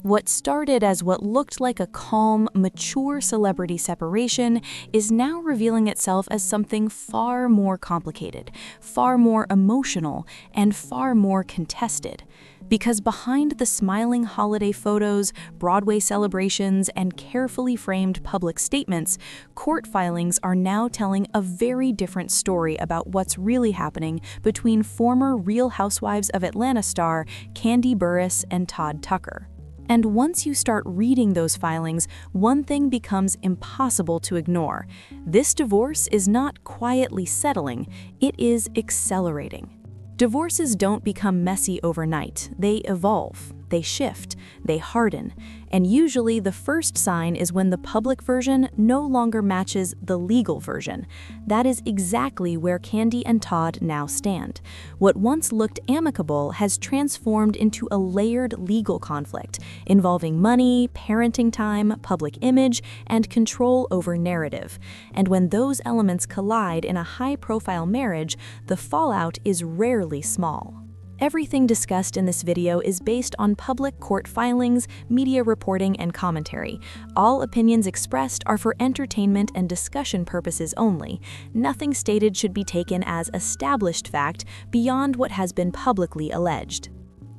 What started as what looked like a calm, mature celebrity separation is now revealing itself as something far more complicated, far more emotional, and far more contested. Because behind the smiling holiday photos, Broadway celebrations, and carefully framed public statements, court filings are now telling a very different story about what's really happening between former Real Housewives of Atlanta star Kandi Burruss and Todd Tucker. And once you start reading those filings, one thing becomes impossible to ignore. This divorce is not quietly settling, it is accelerating. Divorces don't become messy overnight. They evolve, they shift, they harden, and usually the first sign is when the public version no longer matches the legal version. That is exactly where Kandi and Todd now stand. What once looked amicable has transformed into a layered legal conflict involving money, parenting time, public image, and control over narrative. And when those elements collide in a high-profile marriage, the fallout is rarely small. Everything discussed in this video is based on public court filings, media reporting, and commentary. All opinions expressed are for entertainment and discussion purposes only. Nothing stated should be taken as established fact beyond what has been publicly alleged.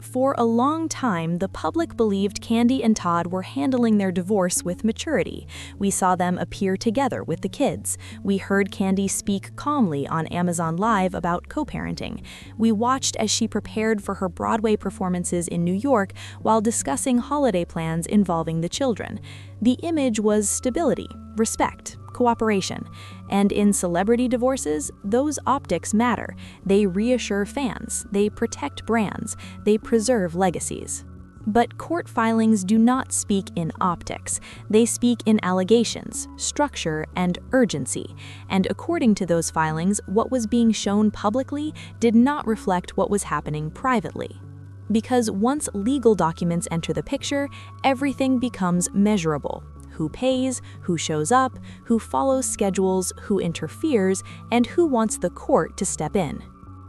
For a long time, the public believed Kandi and Todd were handling their divorce with maturity. We saw them appear together with the kids. We heard Kandi speak calmly on Amazon Live about co-parenting. We watched as she prepared for her Broadway performances in New York while discussing holiday plans involving the children. The image was stability, respect, cooperation. And in celebrity divorces, those optics matter. They reassure fans, they protect brands, they preserve legacies. But court filings do not speak in optics. They speak in allegations, structure, and urgency. And according to those filings, what was being shown publicly did not reflect what was happening privately. Because once legal documents enter the picture, everything becomes measurable. Who pays, who shows up, who follows schedules, who interferes, and who wants the court to step in.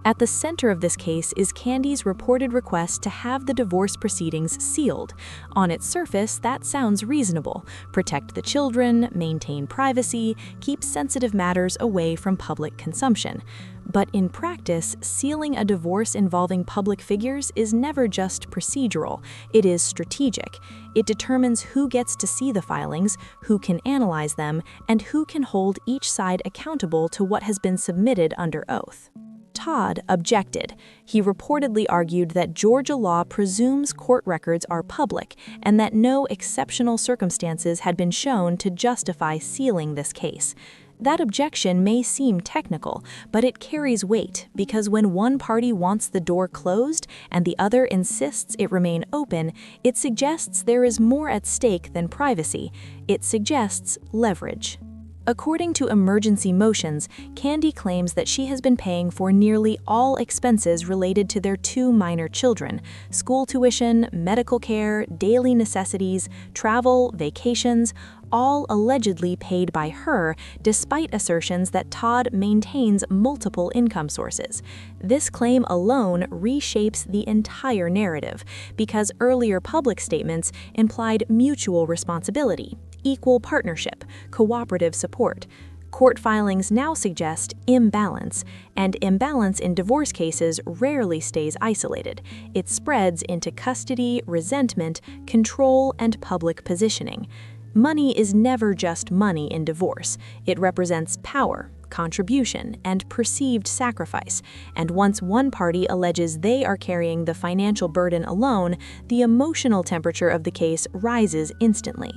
At the center of this case is Kandi's reported request to have the divorce proceedings sealed. On its surface, that sounds reasonable. Protect the children, maintain privacy, keep sensitive matters away from public consumption. But in practice, sealing a divorce involving public figures is never just procedural, it is strategic. It determines who gets to see the filings, who can analyze them, and who can hold each side accountable to what has been submitted under oath. Todd objected. He reportedly argued that Georgia law presumes court records are public and that no exceptional circumstances had been shown to justify sealing this case. That objection may seem technical, but it carries weight because when one party wants the door closed and the other insists it remain open, it suggests there is more at stake than privacy. It suggests leverage. According to Emergency Motions, Kandi claims that she has been paying for nearly all expenses related to their two minor children: school tuition, medical care, daily necessities, travel, vacations, all allegedly paid by her, despite assertions that Todd maintains multiple income sources. This claim alone reshapes the entire narrative, because earlier public statements implied mutual responsibility, equal partnership, cooperative support. Court filings now suggest imbalance, and imbalance in divorce cases rarely stays isolated. It spreads into custody, resentment, control, and public positioning. Money is never just money in divorce. It represents power, contribution, and perceived sacrifice. And once one party alleges they are carrying the financial burden alone, the emotional temperature of the case rises instantly.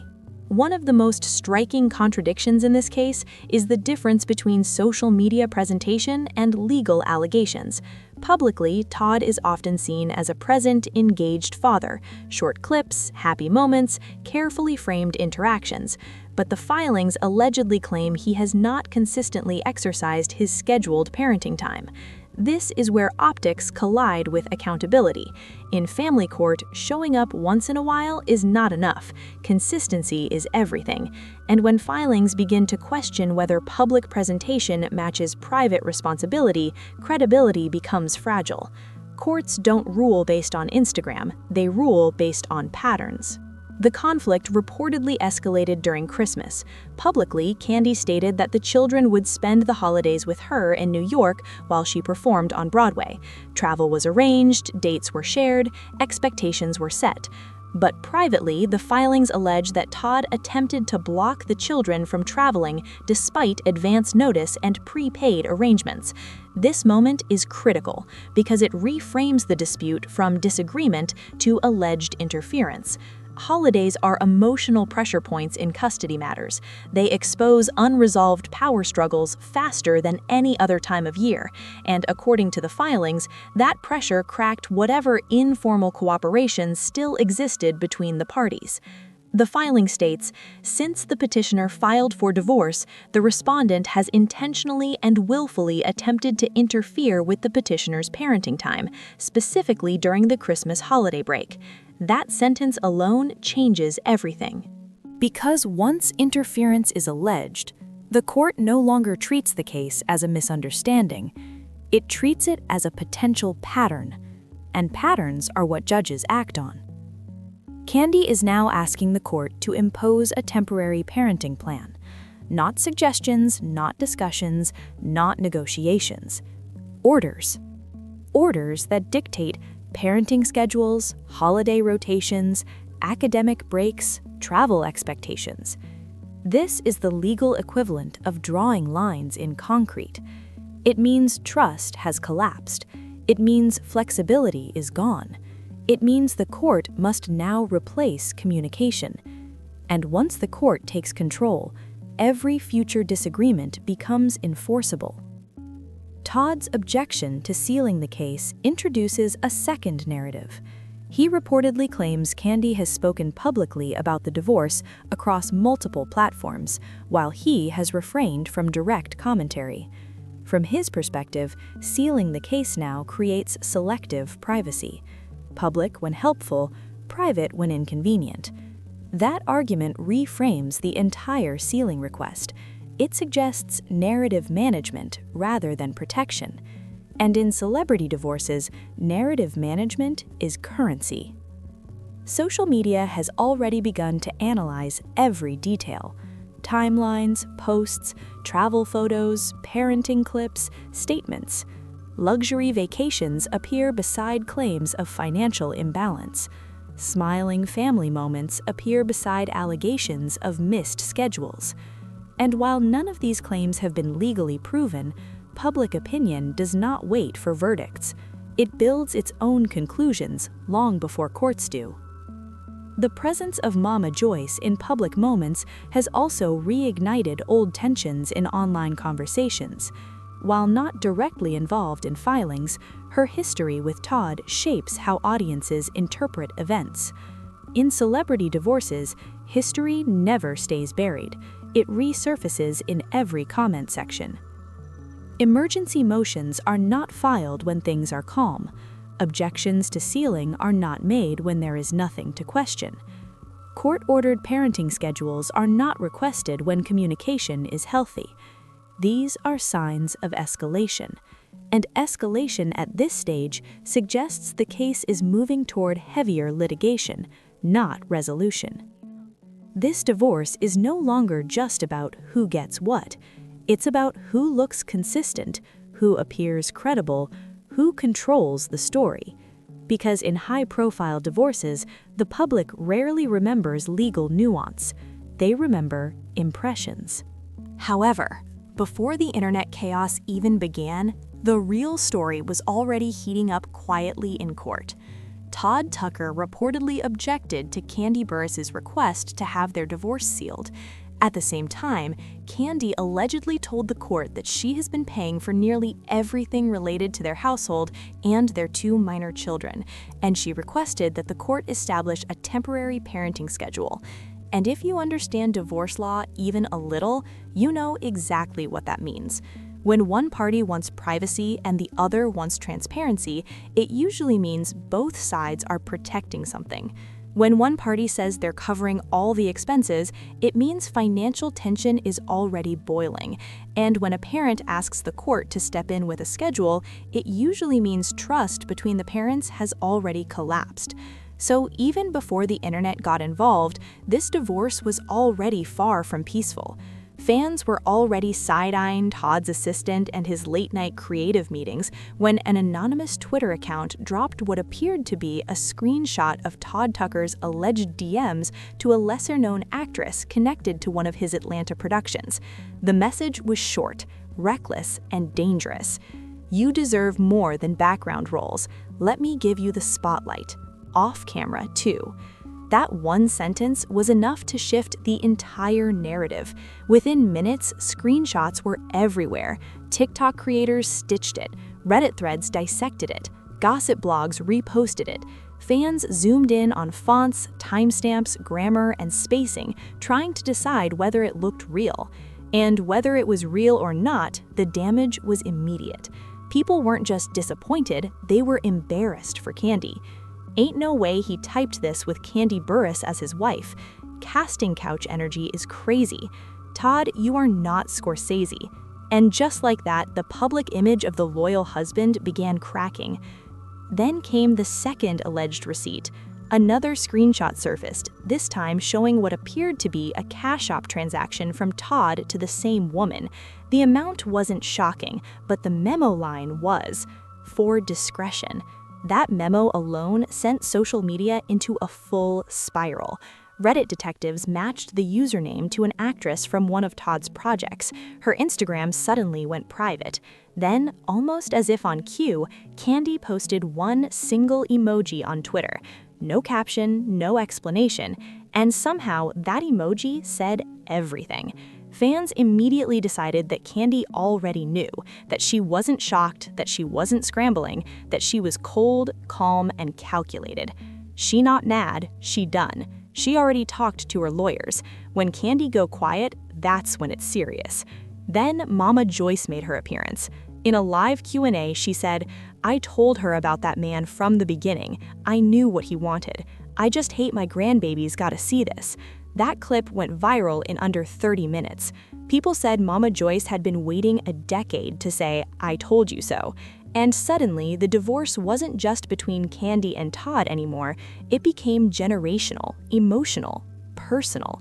One of the most striking contradictions in this case is the difference between social media presentation and legal allegations. Publicly, Todd is often seen as a present, engaged father, short clips, happy moments, carefully framed interactions. But the filings allegedly claim he has not consistently exercised his scheduled parenting time. This is where optics collide with accountability. In family court, showing up once in a while is not enough. Consistency is everything. And when filings begin to question whether public presentation matches private responsibility, credibility becomes fragile. Courts don't rule based on Instagram, they rule based on patterns. The conflict reportedly escalated during Christmas. Publicly, Kandi stated that the children would spend the holidays with her in New York while she performed on Broadway. Travel was arranged, dates were shared, expectations were set. But privately, the filings allege that Todd attempted to block the children from traveling despite advance notice and prepaid arrangements. This moment is critical because it reframes the dispute from disagreement to alleged interference. Holidays are emotional pressure points in custody matters. They expose unresolved power struggles faster than any other time of year, and according to the filings, that pressure cracked whatever informal cooperation still existed between the parties. The filing states, since the petitioner filed for divorce, the respondent has intentionally and willfully attempted to interfere with the petitioner's parenting time, specifically during the Christmas holiday break. That sentence alone changes everything. Because once interference is alleged, the court no longer treats the case as a misunderstanding. It treats it as a potential pattern, and patterns are what judges act on. Kandi is now asking the court to impose a temporary parenting plan. Not suggestions, not discussions, not negotiations. Orders. Orders that dictate parenting schedules, holiday rotations, academic breaks, travel expectations. This is the legal equivalent of drawing lines in concrete. It means trust has collapsed. It means flexibility is gone. It means the court must now replace communication. And once the court takes control, every future disagreement becomes enforceable. Todd's objection to sealing the case introduces a second narrative. He reportedly claims Kandi has spoken publicly about the divorce across multiple platforms, while he has refrained from direct commentary. From his perspective, sealing the case now creates selective privacy. Public when helpful, private when inconvenient. That argument reframes the entire sealing request. It suggests narrative management rather than protection. And in celebrity divorces, narrative management is currency. Social media has already begun to analyze every detail. Timelines, posts, travel photos, parenting clips, statements. Luxury vacations appear beside claims of financial imbalance. Smiling family moments appear beside allegations of missed schedules. And while none of these claims have been legally proven, public opinion does not wait for verdicts. It builds its own conclusions long before courts do. The presence of Mama Joyce in public moments has also reignited old tensions in online conversations. While not directly involved in filings, her history with Todd shapes how audiences interpret events. In celebrity divorces, history never stays buried. It resurfaces in every comment section. Emergency motions are not filed when things are calm. Objections to sealing are not made when there is nothing to question. Court-ordered parenting schedules are not requested when communication is healthy. These are signs of escalation. And escalation at this stage suggests the case is moving toward heavier litigation, not resolution. This divorce is no longer just about who gets what. It's about who looks consistent, who appears credible, who controls the story. Because in high-profile divorces, the public rarely remembers legal nuance. They remember impressions. However, before the internet chaos even began, the real story was already heating up quietly in court. Todd Tucker reportedly objected to Kandi Burruss's request to have their divorce sealed. At the same time, Kandi allegedly told the court that she has been paying for nearly everything related to their household and their 2 minor children, and she requested that the court establish a temporary parenting schedule. And if you understand divorce law even a little, you know exactly what that means. When one party wants privacy and the other wants transparency, it usually means both sides are protecting something. When one party says they're covering all the expenses, it means financial tension is already boiling. And when a parent asks the court to step in with a schedule, it usually means trust between the parents has already collapsed. So even before the internet got involved, this divorce was already far from peaceful. Fans were already side-eyeing Todd's assistant and his late-night creative meetings when an anonymous Twitter account dropped what appeared to be a screenshot of Todd Tucker's alleged DMs to a lesser-known actress connected to one of his Atlanta productions. The message was short, reckless, and dangerous. "You deserve more than background roles. Let me give you the spotlight. Off camera, too." That one sentence was enough to shift the entire narrative. Within minutes, screenshots were everywhere. TikTok creators stitched it, Reddit threads dissected it, gossip blogs reposted it. Fans zoomed in on fonts, timestamps, grammar, and spacing, trying to decide whether it looked real. And whether it was real or not, the damage was immediate. People weren't just disappointed, they were embarrassed for Kandi. Ain't no way he typed this with Kandi Burruss as his wife. Casting couch energy is crazy. Todd, you are not Scorsese. And just like that, the public image of the loyal husband began cracking. Then came the second alleged receipt. Another screenshot surfaced, this time showing what appeared to be a Cash App transaction from Todd to the same woman. The amount wasn't shocking, but the memo line was, "For discretion." That memo alone sent social media into a full spiral. Reddit detectives matched the username to an actress from one of Todd's projects. Her Instagram suddenly went private. Then, almost as if on cue, Kandi posted one single emoji on Twitter. No caption, no explanation, and somehow that emoji said everything. Fans immediately decided that Kandi already knew, that she wasn't shocked, that she wasn't scrambling, that she was cold, calm, and calculated. She not nad, she done. She already talked to her lawyers. When Kandi go quiet, that's when it's serious. Then Mama Joyce made her appearance. In a live Q&A, she said, "I told her about that man from the beginning. I knew what he wanted. I just hate my grandbabies gotta see this." That clip went viral in under 30 minutes. People said Mama Joyce had been waiting a decade to say, "I told you so." And suddenly, the divorce wasn't just between Kandi and Todd anymore. It became generational, emotional, personal.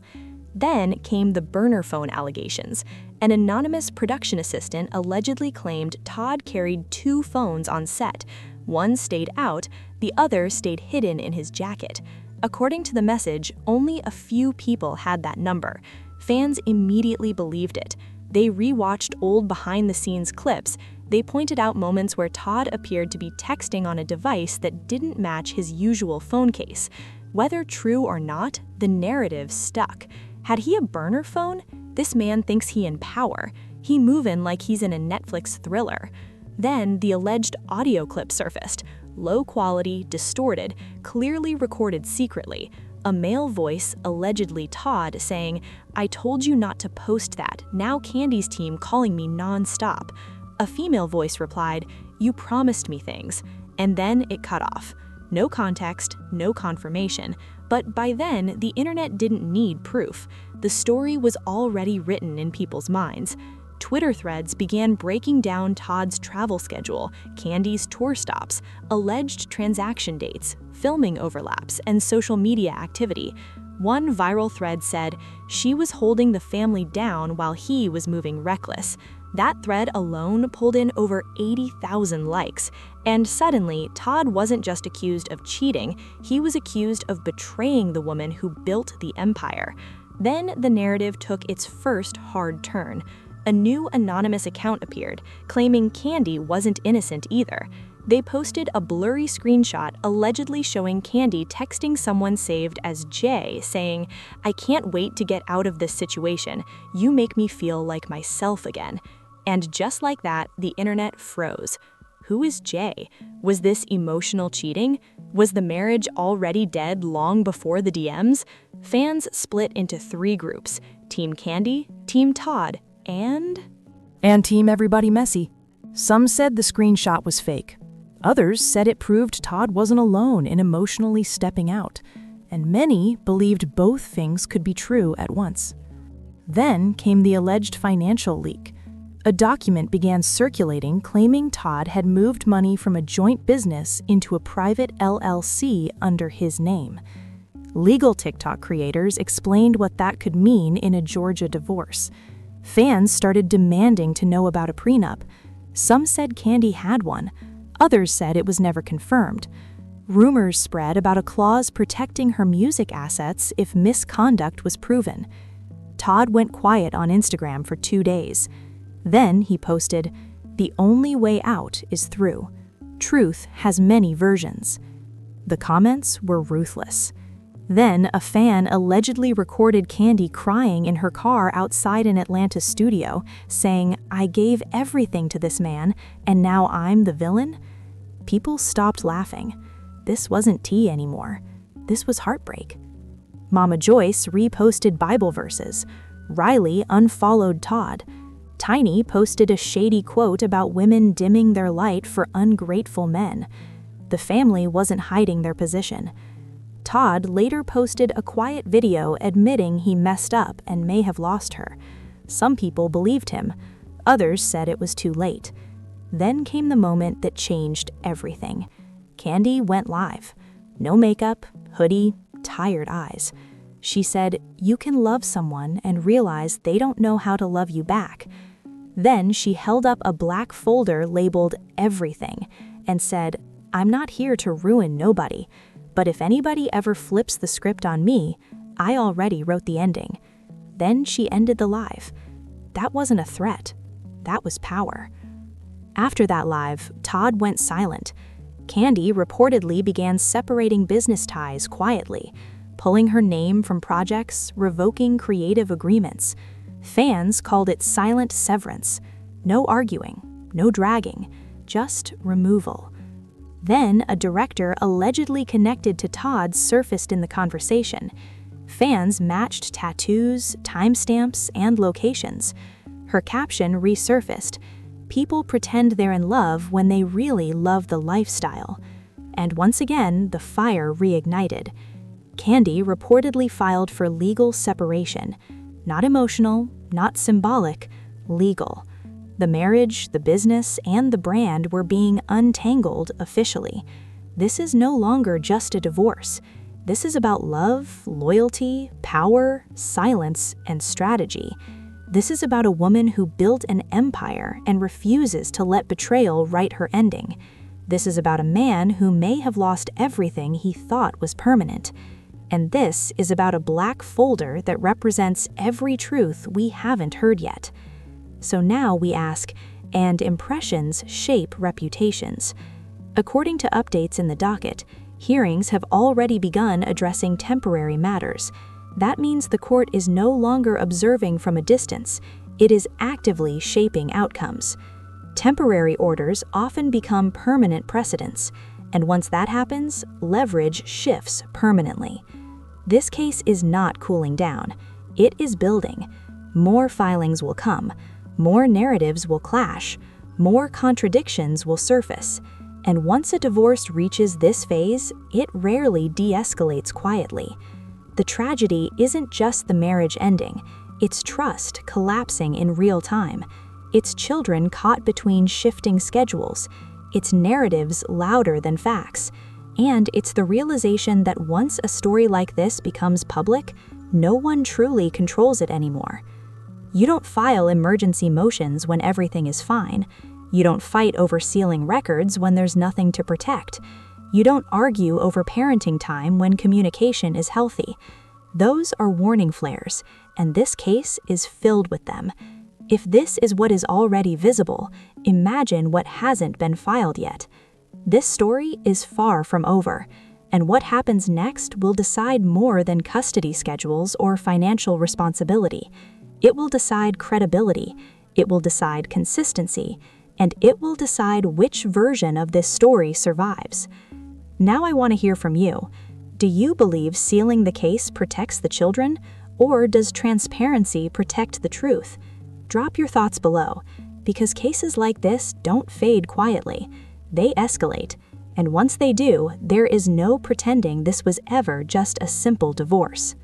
Then came the burner phone allegations. An anonymous production assistant allegedly claimed Todd carried 2 phones on set. One stayed out, the other stayed hidden in his jacket. According to the message, only a few people had that number. Fans immediately believed it. They rewatched old behind-the-scenes clips. They pointed out moments where Todd appeared to be texting on a device that didn't match his usual phone case. Whether true or not, the narrative stuck. Had he a burner phone? This man thinks he in power. He movin' like he's in a Netflix thriller. Then the alleged audio clip surfaced. Low quality, distorted, clearly recorded secretly. A male voice, allegedly Todd, saying, "I told you not to post that. Now Kandi's team calling me non-stop." A female voice replied, "You promised me things." And then it cut off. No context, no confirmation. But by then, the internet didn't need proof. The story was already written in people's minds. Twitter threads began breaking down Todd's travel schedule, Kandi's tour stops, alleged transaction dates, filming overlaps, and social media activity. One viral thread said, "She was holding the family down while he was moving reckless." That thread alone pulled in over 80,000 likes. And suddenly, Todd wasn't just accused of cheating, he was accused of betraying the woman who built the empire. Then the narrative took its first hard turn. A new anonymous account appeared, claiming Kandi wasn't innocent either. They posted a blurry screenshot allegedly showing Kandi texting someone saved as Jay, saying, "I can't wait to get out of this situation. You make me feel like myself again." And just like that, the internet froze. Who is Jay? Was this emotional cheating? Was the marriage already dead long before the DMs? Fans split into 3 groups: Team Kandi, Team Todd, and Team Everybody Messy. Some said the screenshot was fake. Others said it proved Todd wasn't alone in emotionally stepping out. And many believed both things could be true at once. Then came the alleged financial leak. a document began circulating claiming Todd had moved money from a joint business into a private LLC under his name. Legal TikTok creators explained what that could mean in a Georgia divorce. Fans started demanding to know about a prenup. Some said Kandi had one. Others said it was never confirmed. Rumors spread about a clause protecting her music assets if misconduct was proven. Todd went quiet on Instagram for 2 days. Then he posted, "The only way out is through. Truth has many versions." The comments were ruthless. Then a fan allegedly recorded Kandi crying in her car outside an Atlanta studio, saying, "I gave everything to this man, and now I'm the villain?" People stopped laughing. This wasn't tea anymore. This was heartbreak. Mama Joyce reposted Bible verses. Riley unfollowed Todd. Tiny posted a shady quote about women dimming their light for ungrateful men. The family wasn't hiding their position. Todd later posted a quiet video admitting he messed up and may have lost her. Some people believed him. Others said it was too late. Then came the moment that changed everything. Kandi went live. No makeup, hoodie, tired eyes. She said, "You can love someone and realize they don't know how to love you back." Then she held up a black folder labeled "Everything" and said, "I'm not here to ruin nobody, but if anybody ever flips the script on me, I already wrote the ending." Then she ended the live. That wasn't a threat. That was power. After that live, Todd went silent. Kandi reportedly began separating business ties quietly, pulling her name from projects, revoking creative agreements. Fans called it silent severance. No arguing, no dragging, just removal. Then a director allegedly connected to Todd surfaced in the conversation. Fans matched tattoos, timestamps, and locations. Her caption resurfaced. People pretend they're in love when they really love the lifestyle. And once again, the fire reignited. Kandi reportedly filed for legal separation. Not emotional, not symbolic, legal. The marriage, the business, and the brand were being untangled officially. This is no longer just a divorce. This is about love, loyalty, power, silence, and strategy. This is about a woman who built an empire and refuses to let betrayal write her ending. This is about a man who may have lost everything he thought was permanent. And this is about a black folder that represents every truth we haven't heard yet. So now we ask, and impressions shape reputations. According to updates in the docket, hearings have already begun addressing temporary matters. That means the court is no longer observing from a distance. It is actively shaping outcomes. Temporary orders often become permanent precedents, and once that happens, leverage shifts permanently. This case is not cooling down. It is building. More filings will come. More narratives will clash. More contradictions will surface. And once a divorce reaches this phase, it rarely de-escalates quietly. The tragedy isn't just the marriage ending. It's trust collapsing in real time. It's children caught between shifting schedules. It's narratives louder than facts. And it's the realization that once a story like this becomes public, no one truly controls it anymore. You don't file emergency motions when everything is fine. You don't fight over sealing records when there's nothing to protect. You don't argue over parenting time when communication is healthy. Those are warning flares, and this case is filled with them. If this is what is already visible, imagine what hasn't been filed yet. This story is far from over, and what happens next will decide more than custody schedules or financial responsibility. It will decide credibility, it will decide consistency, and it will decide which version of this story survives. Now I want to hear from you. Do you believe sealing the case protects the children, or does transparency protect the truth? Drop your thoughts below, because cases like this don't fade quietly. They escalate, and once they do, there is no pretending this was ever just a simple divorce.